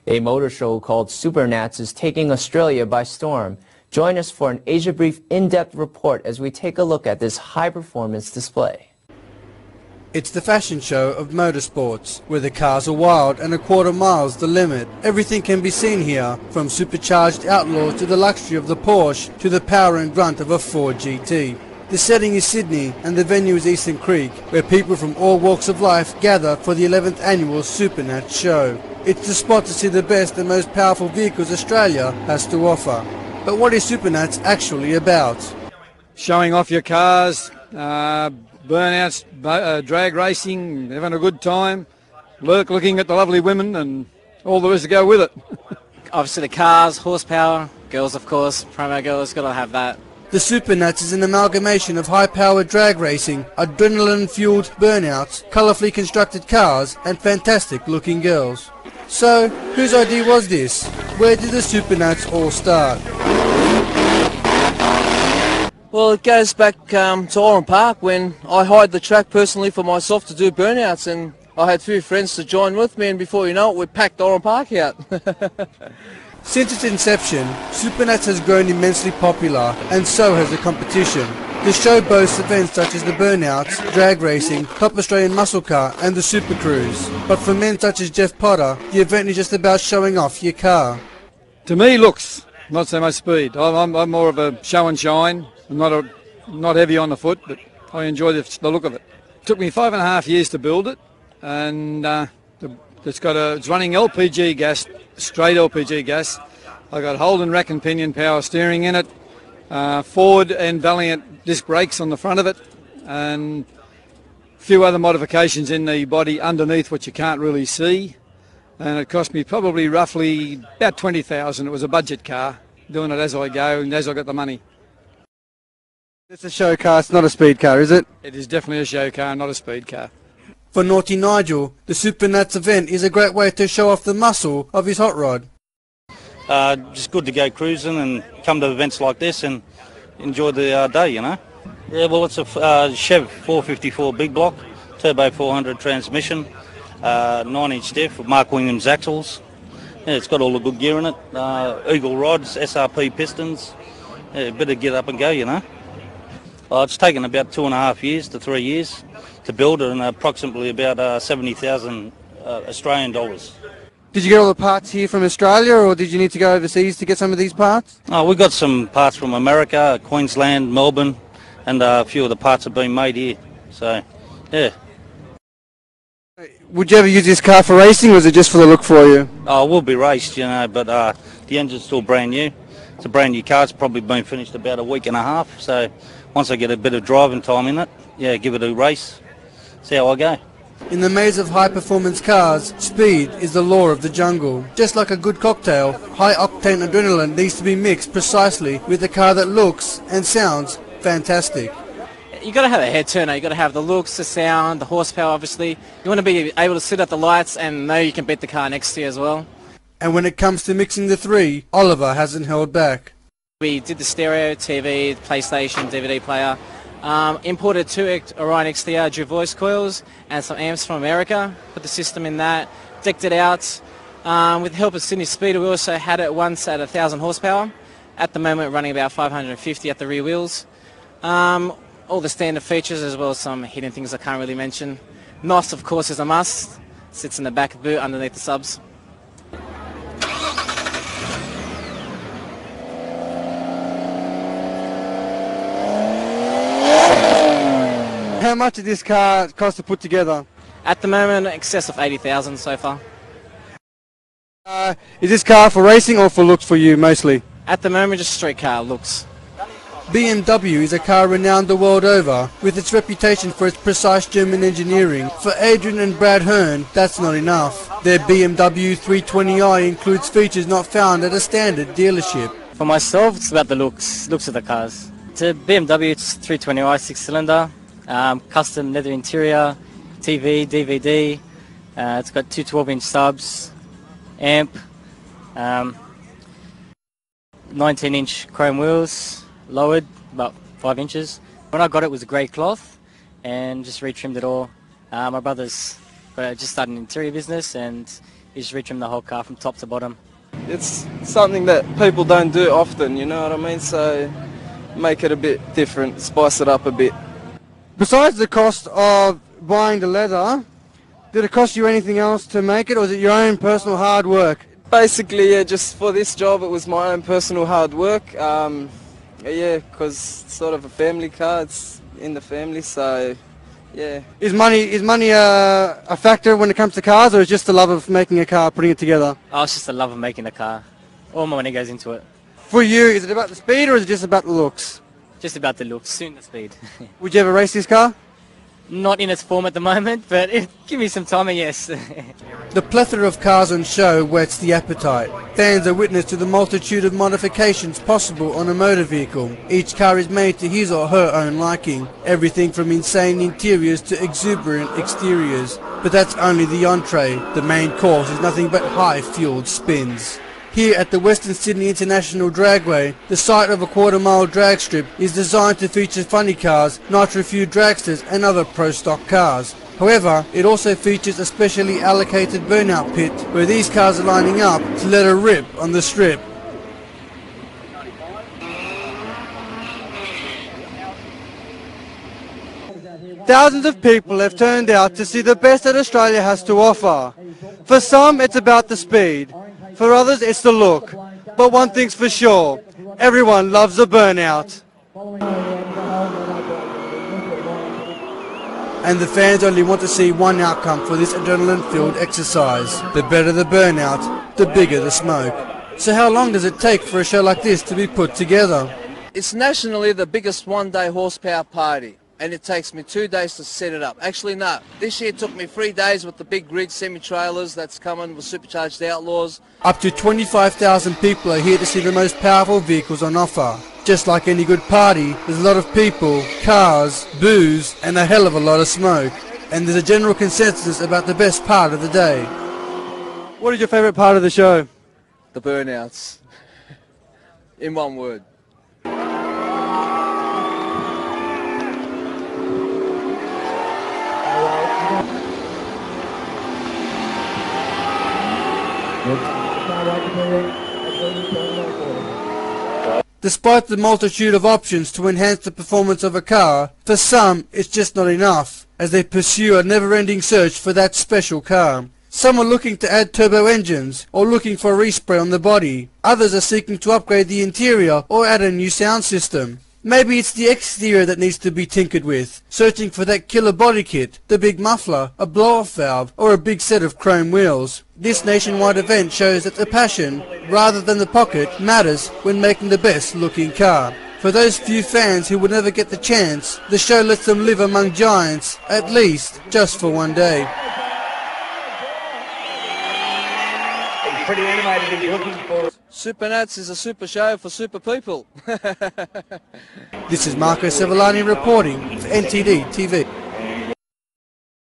A motor show called SuperNats is taking Australia by storm. Join us for an Asia Brief in-depth report as we take a look at this high-performance display. It's the fashion show of motorsports, where the cars are wild and a quarter mile's the limit. Everything can be seen here, from supercharged outlaws to the luxury of the Porsche to the power and grunt of a Ford GT. The setting is Sydney and the venue is Eastern Creek, where people from all walks of life gather for the 11th annual SuperNats show. It's the spot to see the best and most powerful vehicles Australia has to offer. But what is SuperNats actually about? Showing off your cars, burnouts, drag racing, having a good time, looking at the lovely women and all there is to go with it. Obviously the cars, horsepower, girls of course, promo girls, got to have that. The SuperNats is an amalgamation of high-powered drag racing, adrenaline-fueled burnouts, colourfully constructed cars and fantastic-looking girls. So, whose idea was this? Where did the SuperNats all start? Well, it goes back to Oran Park when I hired the track personally for myself to do burnouts, and I had a few friends to join with me, and before you know it, we packed Oran Park out. Since its inception, SuperNats has grown immensely popular, and so has the competition. The show boasts events such as the burnouts, drag racing, top Australian muscle car and the Super Cruise. But for men such as Jeff Potter, the event is just about showing off your car. To me, looks, not so much speed. I'm more of a show and shine. I'm not heavy on the foot, but I enjoy the look of it. It took me 5.5 years to build it, and it's running LPG gas, straight LPG gas. I got Holden rack and pinion power steering in it, Ford and Valiant disc brakes on the front of it, and a few other modifications in the body underneath which you can't really see. And it cost me probably roughly about $20,000. It was a budget car, doing it as I go and as I got the money. It's a show car, it's not a speed car, is it? It is definitely a show car, not a speed car. For Naughty Nigel, the SuperNats event is a great way to show off the muscle of his hot rod. Just good to go cruising and come to events like this and enjoy the day, you know. Yeah, well, it's a Chev 454 big block, turbo 400 transmission, 9-inch diff with Mark Williams axles. Yeah, it's got all the good gear in it, Eagle rods, SRP pistons. Yeah, a bit of get up and go, you know. It's taken about 2.5 years to 3 years to build it, and approximately about 70,000 Australian dollars. Did you get all the parts here from Australia, or did you need to go overseas to get some of these parts? Oh, we got some parts from America, Queensland, Melbourne, and a few of the parts have been made here. So, yeah. Would you ever use this car for racing, or is it just for the look for you? Oh, it will be raced, you know, but the engine's still brand new. It's a brand new car. It's probably been finished about a week and a half. So once I get a bit of driving time in it, yeah, give it a race, see how I go. In the maze of high-performance cars, speed is the law of the jungle. Just like a good cocktail, high-octane adrenaline needs to be mixed precisely with a car that looks and sounds fantastic. You got to have a head turner. You got to have the looks, the sound, the horsepower. Obviously, you want to be able to sit at the lights and know you can beat the car next to you as well. And when it comes to mixing the three, Oliver hasn't held back. We did the stereo, TV, PlayStation, DVD player. Imported 2 Orion XTR dual voice coils and some amps from America. Put the system in that, decked it out. With the help of Sydney Speeder, we also had it once at 1,000 horsepower. At the moment, running about 550 at the rear wheels. All the standard features, as well as some hidden things I can't really mention. NOS, of course, is a must. Sits in the back of the boot underneath the subs. How much did this car cost to put together? At the moment, excess of 80,000 so far. Is this car for racing or for looks for you mostly? At the moment, just street car looks. BMW is a car renowned the world over, with its reputation for its precise German engineering. For Adrian and Brad Hearn, that's not enough. Their BMW 320i includes features not found at a standard dealership. For myself, it's about the looks of the cars. It's a BMW, it's 320i 6-cylinder, custom leather interior, TV, DVD, it's got 2 12-inch subs, amp, 19-inch chrome wheels, lowered about 5 inches. When I got it, it was a grey cloth and just retrimmed it all. My brother's just started an interior business and You just retrim the whole car from top to bottom. It's something that people don't do often, you know what I mean? So make it a bit different, spice it up a bit. Besides the cost of buying the leather, did it cost you anything else to make it, or was it your own personal hard work? Basically, yeah, just for this job it was my own personal hard work. Yeah, because it's sort of a family car, it's in the family, so yeah. Is money a factor when it comes to cars, or is it just the love of making a car, putting it together? Oh, it's just the love of making the car. All my money goes into it. For you, is it about the speed or is it just about the looks? Just about the looks, soon the speed. Would you ever race this car? Not in its form at the moment, but give me some time and yes. The plethora of cars on show whets the appetite. Fans are witness to the multitude of modifications possible on a motor vehicle. Each car is made to his or her own liking. Everything from insane interiors to exuberant exteriors. But that's only the entree. The main course is nothing but high-fueled spins. Here at the Western Sydney International Dragway, the site of a quarter-mile drag strip is designed to feature funny cars, nitro-fueled dragsters and other pro-stock cars. However, it also features a specially allocated burnout pit where these cars are lining up to let her rip on the strip. Thousands of people have turned out to see the best that Australia has to offer. For some, it's about the speed. For others, it's the look. But one thing's for sure, everyone loves a burnout. And the fans only want to see one outcome for this adrenaline-filled exercise. The better the burnout, the bigger the smoke. So how long does it take for a show like this to be put together? It's nationally the biggest one-day horsepower party, and it takes me 2 days to set it up. Actually, no. This year it took me 3 days with the big rig semi-trailers that's coming with Supercharged Outlaws. Up to 25,000 people are here to see the most powerful vehicles on offer. Just like any good party, there's a lot of people, cars, booze, and a hell of a lot of smoke. And there's a general consensus about the best part of the day. What is your favourite part of the show? The burnouts. In one word. Despite the multitude of options to enhance the performance of a car, for some it's just not enough, as they pursue a never-ending search for that special car. Some are looking to add turbo engines, or looking for a respray on the body. Others are seeking to upgrade the interior or add a new sound system. Maybe it's the exterior that needs to be tinkered with, searching for that killer body kit, the big muffler, a blow-off valve, or a big set of chrome wheels. This nationwide event shows that the passion, rather than the pocket, matters when making the best looking car. For those few fans who would never get the chance, the show lets them live among giants, at least just for one day. Pretty animated, he's looking for... SuperNats is a super show for super people. This is Marco Cevolani reporting for NTD TV.